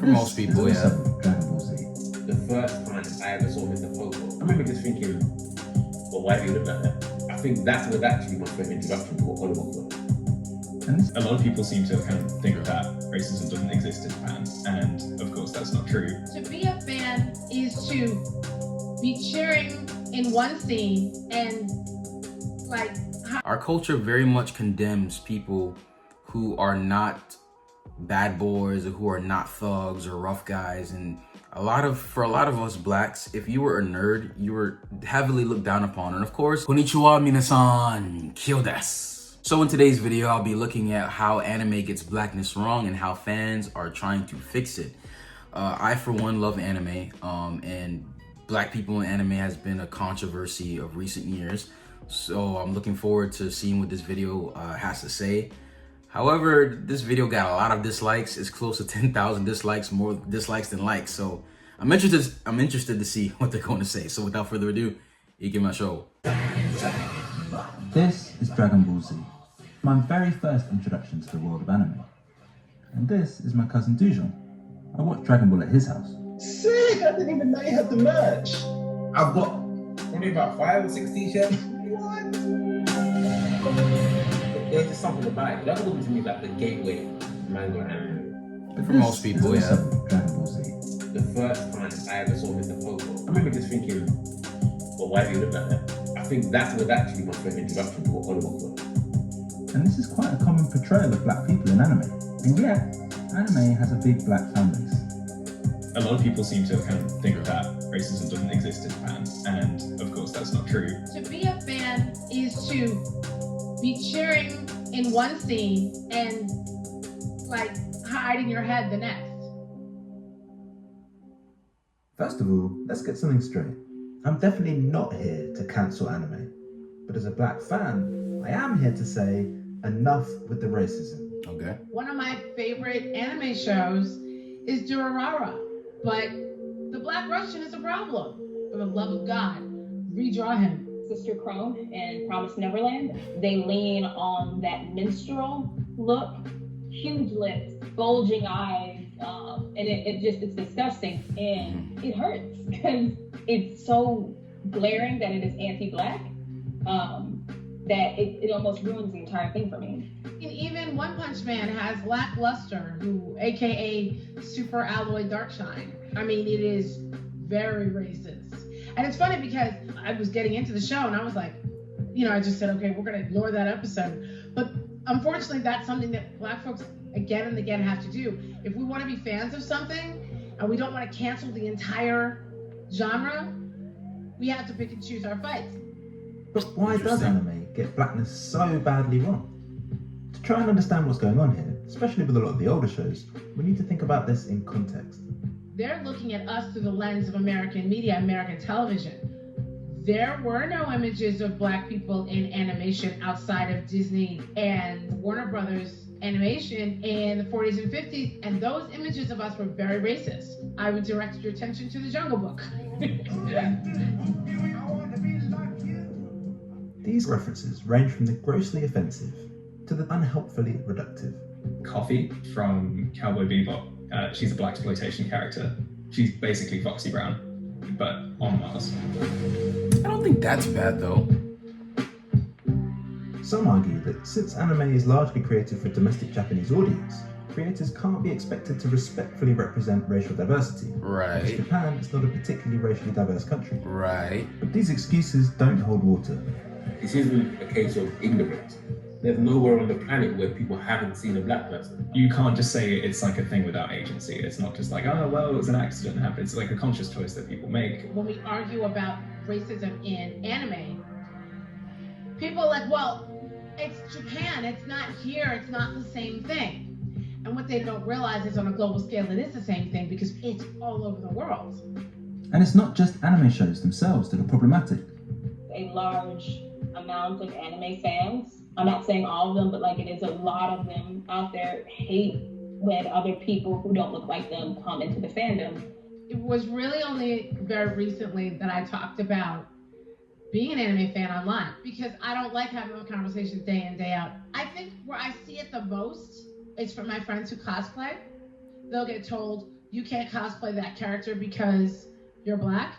For most people, yeah. Dragon Ball Z. The first time I ever saw Mr. Popo, I remember just thinking, well, why do you look like that? I think that was actually my first introduction to what Hollywood was. And this A lot of people seem to kind of think that racism doesn't exist in Japan, and of course that's not true. To be a fan is to be cheering in one scene and like Our culture very much condemns people who are not bad boys or who are not thugs or rough guys, and for a lot of us blacks, if you were a nerd, you were heavily looked down upon. And of course, konnichiwa minasan, kyo desu. So in today's video, I'll be looking at how anime gets blackness wrong and how fans are trying to fix it. I, for one, love anime, and black people in anime has been a controversy of recent years. So I'm looking forward to seeing what this video has to say. However, this video got a lot of dislikes. It's close to 10,000 dislikes, more dislikes than likes. So I'm interested to see what they're going to say. So without further ado, ikimashou. This is Dragon Ball Z, my very first introduction to the world of anime. And this is my cousin Dujon. I watched Dragon Ball at his house. Sick! I didn't even know you had the merch. I've got maybe about 5 or 6 t-shirts. What? There's just something about it. Dragon Ball to me like the gateway manga anime. But For most people, is yeah. also Dragon Ball Z. The first time I ever saw Mr. Popo, I remember just thinking, well, why do you look like that? I think that was actually my first introduction to what Hollywood was. And this is quite a common portrayal of black people in anime. And yet, anime has a big black fan base. A lot of people seem to kind of think that racism doesn't exist in Japan, and of course that's not true. to be a fan is to be cheering in one scene and like hiding your head the next. First of all, let's get something straight. I'm definitely not here to cancel anime. But as a black fan, I am here to say enough with the racism. Okay. One of my favorite anime shows is Durarara, but the Black Russian is a problem. For the love of God, redraw him. Sister Crone in Promised Neverland, they lean on that minstrel look, huge lips, bulging eyes, and it's disgusting, and it hurts because it's so glaring that it is anti-black, that it almost ruins the entire thing for me. And even One Punch Man has Lackluster, who, aka Super Alloy Darkshine. I mean, it is very racist. And it's funny because I was getting into the show and I was like, I just said, okay, we're gonna ignore that episode. But unfortunately, that's something that black folks again and again have to do. If we wanna be fans of something and we don't wanna cancel the entire genre, we have to pick and choose our fights. But why does anime get blackness so badly wrong? To try and understand what's going on here, especially with a lot of the older shows, we need to think about this in context. They're looking at us through the lens of American media, American television. There were no images of black people in animation outside of Disney and Warner Brothers animation in the 40s and 50s, and those images of us were very racist. I would direct your attention to the Jungle Book. These references range from the grossly offensive to the unhelpfully reductive. Coffee from Cowboy Bebop, she's a blaxploitation character. She's basically Foxy Brown, but on Mars. I don't think that's bad though. Some argue that since anime is largely created for a domestic Japanese audience, creators can't be expected to respectfully represent racial diversity. Right. Because Japan is not a particularly racially diverse country. Right. But these excuses don't hold water. This isn't a case of ignorance. There's nowhere on the planet where people haven't seen a black person. You can't just say it's like a thing without agency. It's not just like, oh, well, it was an accident that happened. It's like a conscious choice that people make. When we argue about racism in anime, people are like, well, it's Japan, it's not here, it's not the same thing. And what they don't realize is on a global scale, it is the same thing because it's all over the world. And it's not just anime shows themselves that are problematic. A large amount of anime fans, I'm not saying all of them, but like it is a lot of them out there, hate when other people who don't look like them come into the fandom. It was really only very recently that I talked about being an anime fan online because I don't like having those conversations day in, day out. I think where I see it the most is from my friends who cosplay. They'll get told, you can't cosplay that character because you're Black?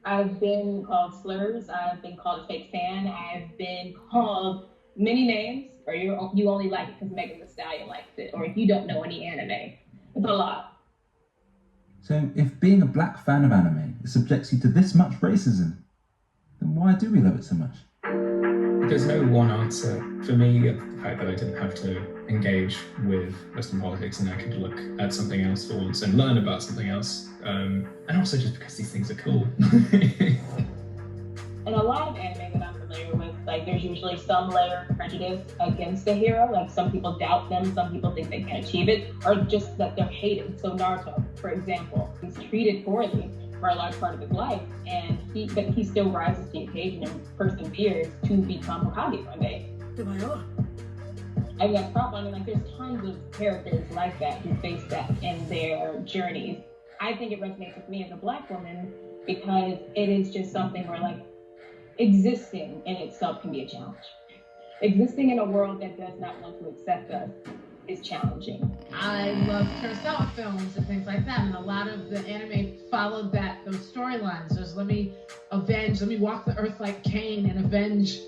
I've been called slurs. I've been called a fake fan. I've been called many names. Or you only like it because Megan Thee Stallion likes it. Or if you don't know any anime. It's a lot. So if being a Black fan of anime subjects you to this much racism, then why do we love it so much? There's no one answer. For me, the fact that I didn't have to engage with Western politics and I could look at something else for once and learn about something else. And also just because these things are cool. And a lot of anime that I'm familiar with, like there's usually some layer of prejudice against the hero. Like some people doubt them, some people think they can't achieve it, or just that they're hated. So Naruto, for example, he's treated poorly for a large part of his life, and he still rises to the occasion and perseveres to become Hokage one day. I mean, that's probably like there's tons of characters like that who face that in their journeys. I think it resonates with me as a Black woman because it is just something where like existing in itself can be a challenge. Existing in a world that does not want to accept us is challenging. I love Kurosawa films and things like that, and a lot of the anime followed those storylines. There's let me walk the earth like Cain and avenge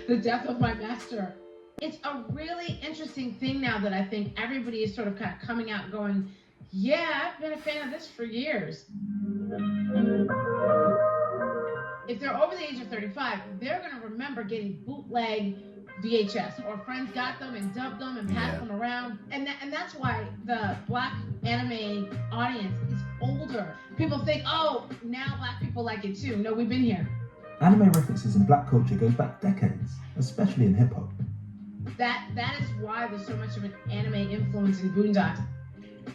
the death of my master. It's a really interesting thing now that I think everybody is sort of kind of coming out and going, yeah, I've been a fan of this for years. If they're over the age of 35, they're going to remember getting bootleg VHS, or friends got them and dubbed them and passed them around. And that's why the Black anime audience is older. People think, oh, now Black people like it too. No, we've been here. Anime references in Black culture go back decades, especially in hip-hop. That is why there's so much of an anime influence in Boondocks.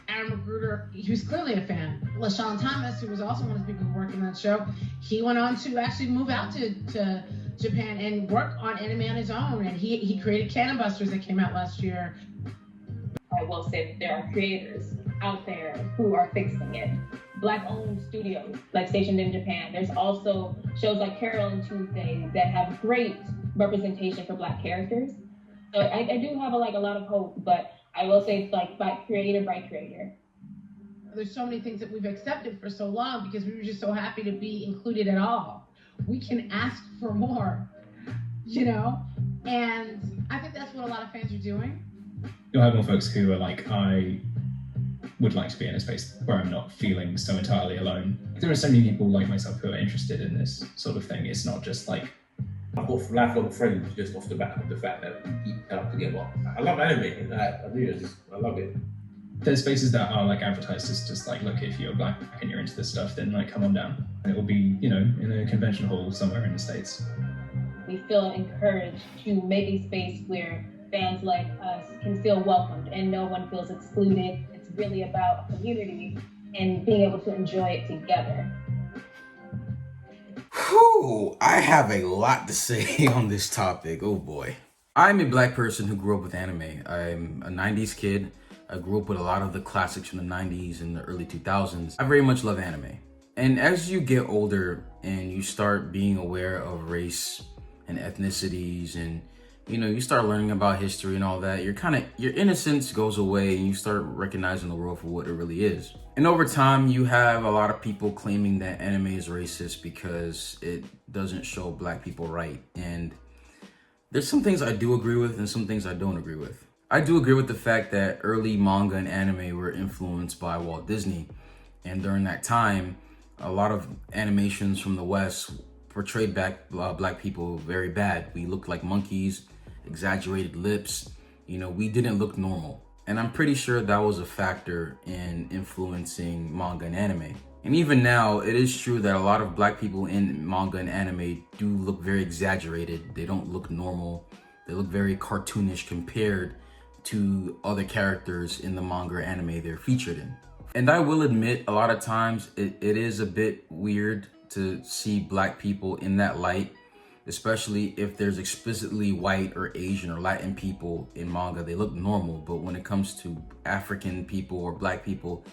Aaron Magruder, he was clearly a fan. LaShawn Thomas, who was also one of the people who worked on that show, he went on to actually move out to Japan and work on anime on his own. And he created Cannon Busters that came out last year. I will say that there are creators out there who are fixing it. Black-owned studios, like stationed in Japan. There's also shows like Carol and Tuesday that have great representation for Black characters. So I do have a lot of hope, but I will say it's like by creator. There's so many things that we've accepted for so long because we were just so happy to be included at all. We can ask for more, And I think that's what a lot of fans are doing. You'll have more folks who are like, I would like to be in a space where I'm not feeling so entirely alone. There are so many people like myself who are interested in this sort of thing. It's not just like, I've got lifelong friends just off the back of the fact that we eat out together. I love anime. I love it. There's spaces that are like advertised as just like, look, if you're Black and you're into this stuff, then like come on down. And it will be, in a convention hall somewhere in the States. We feel encouraged to make a space where fans like us can feel welcomed and no one feels excluded. It's really about community and being able to enjoy it together. Whew, I have a lot to say on this topic. Oh boy. I'm a Black person who grew up with anime. I'm a 90s kid. I grew up with a lot of the classics from the 90s and the early 2000s. I very much love anime. And as you get older and you start being aware of race and ethnicities and you start learning about history and all that, your innocence goes away and you start recognizing the world for what it really is. And over time, you have a lot of people claiming that anime is racist because it doesn't show Black people right. And there's some things I do agree with and some things I don't agree with. I do agree with the fact that early manga and anime were influenced by Walt Disney. And during that time, a lot of animations from the West portrayed Black people very bad. We looked like monkeys, exaggerated lips, we didn't look normal. And I'm pretty sure that was a factor in influencing manga and anime. And even now, it is true that a lot of Black people in manga and anime do look very exaggerated. They don't look normal. They look very cartoonish compared to other characters in the manga or anime they're featured in. And I will admit, a lot of times it is a bit weird to see Black people in that light, especially if there's explicitly white or Asian or Latin people in manga. They look normal, but when it comes to African people or Black people,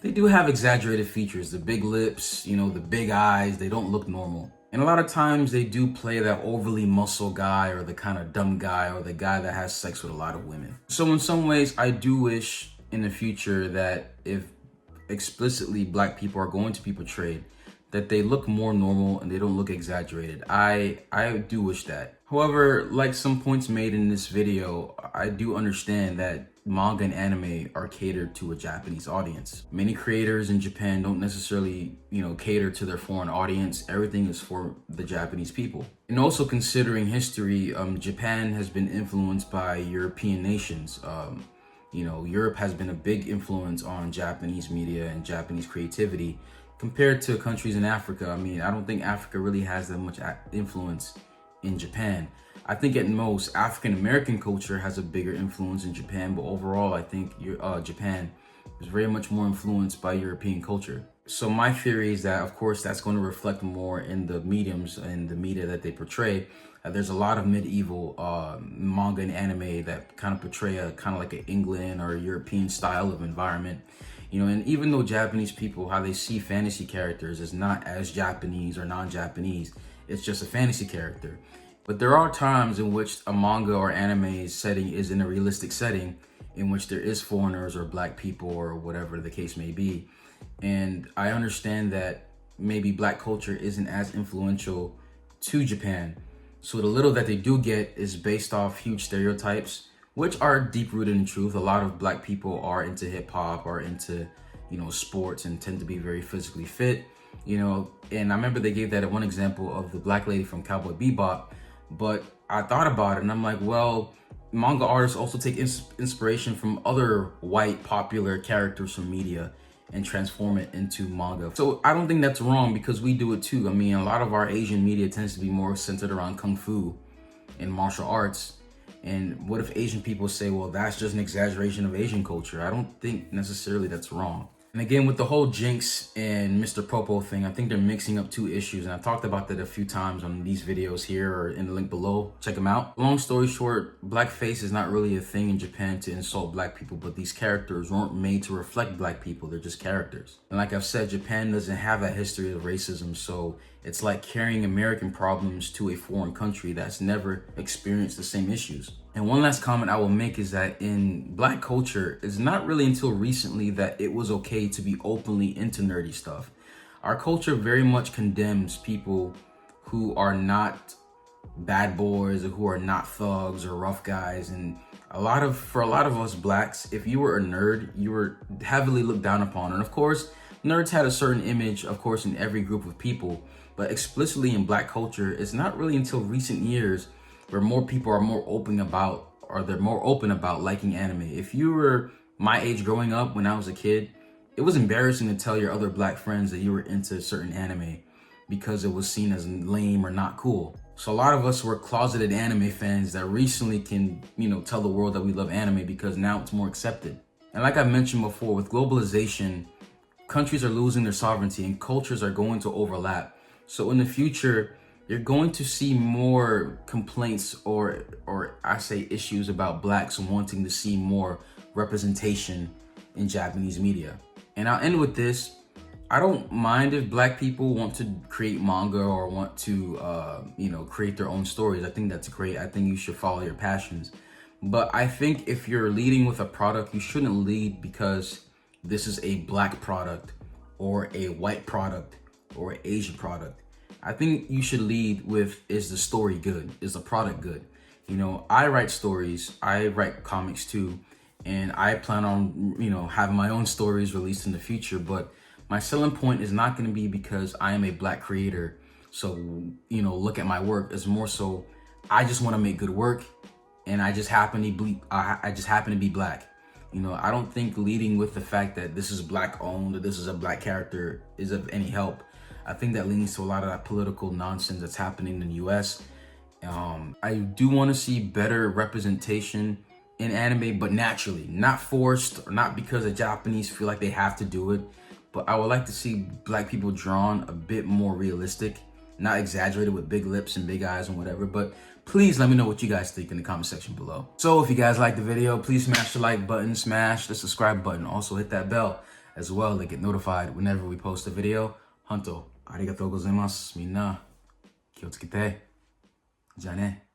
they do have exaggerated features. The big lips, the big eyes, they don't look normal. And a lot of times they do play that overly muscle guy or the kind of dumb guy or the guy that has sex with a lot of women. So in some ways, I do wish in the future that if explicitly black people are going to be portrayed, that they look more normal and they don't look exaggerated. I do wish that. However, like some points made in this video, I do understand that manga and anime are catered to a Japanese audience. Many creators in Japan don't necessarily, cater to their foreign audience. Everything is for the Japanese people. And also considering history, Japan has been influenced by European nations. Europe has been a big influence on Japanese media and Japanese creativity compared to countries in Africa. I mean, I don't think Africa really has that much influence in Japan. I think at most African American culture has a bigger influence in Japan, but overall I think Japan is very much more influenced by European culture. So my theory is that, of course, that's going to reflect more in the mediums and the media that they portray. There's a lot of medieval manga and anime that kind of portray a kind of like an England or European style of environment. And even though Japanese people, how they see fantasy characters is not as Japanese or non-Japanese, it's just a fantasy character. But there are times in which a manga or anime setting is in a realistic setting in which there is foreigners or black people or whatever the case may be. And I understand that maybe black culture isn't as influential to Japan. So the little that they do get is based off huge stereotypes, which are deep rooted in truth. A lot of black people are into hip hop or into, sports and tend to be very physically fit, and I remember they gave that one example of the black lady from Cowboy Bebop, but I thought about it and I'm like, well, manga artists also take inspiration from other white popular characters from media and transform it into manga. So I don't think that's wrong because we do it too. I mean, a lot of our Asian media tends to be more centered around Kung Fu and martial arts. And what if Asian people say, well, that's just an exaggeration of Asian culture? I don't think necessarily that's wrong. And again, with the whole Jinx and Mr. Popo thing, I think they're mixing up two issues. And I talked about that a few times on these videos here or in the link below. Check them out. Long story short, blackface is not really a thing in Japan to insult black people, but these characters weren't made to reflect black people. They're just characters. And like I've said, Japan doesn't have that history of racism. So it's like carrying American problems to a foreign country that's never experienced the same issues. And one last comment I will make is that in black culture, it's not really until recently that it was okay to be openly into nerdy stuff. Our culture very much condemns people who are not bad boys or who are not thugs or rough guys. And for a lot of us blacks, if you were a nerd, you were heavily looked down upon. And of course, nerds had a certain image, of course, in every group of people, but explicitly in black culture, it's not really until recent years where more people are more open about liking anime. If you were my age growing up when I was a kid, it was embarrassing to tell your other black friends that you were into certain anime because it was seen as lame or not cool. So a lot of us were closeted anime fans that recently can, tell the world that we love anime because now it's more accepted. And like I mentioned before, with globalization, countries are losing their sovereignty and cultures are going to overlap. So in the future, you're going to see more complaints or I say issues about blacks wanting to see more representation in Japanese media. And I'll end with this. I don't mind if black people want to create manga or want to, create their own stories. I think that's great. I think you should follow your passions. But I think if you're leading with a product, you shouldn't lead because this is a black product or a white product or an Asian product. I think you should lead with, is the story good? Is the product good? I write stories, I write comics too, and I plan on, having my own stories released in the future, but my selling point is not going to be because I am a black creator. So, look at my work. It's more so, I just want to make good work and I just happen to be black. I don't think leading with the fact that this is black owned or this is a black character is of any help. I think that leads to a lot of that political nonsense that's happening in the US. I do want to see better representation in anime, but naturally, not forced or not because the Japanese feel like they have to do it. But I would like to see black people drawn a bit more realistic, not exaggerated with big lips and big eyes and whatever. But please let me know what you guys think in the comment section below. So if you guys like the video, please smash the like button, smash the subscribe button. Also hit that bell as well to get notified whenever we post a video. Hanto, arigatou gozaimasu. Minna, kiyotsukete. じゃあね。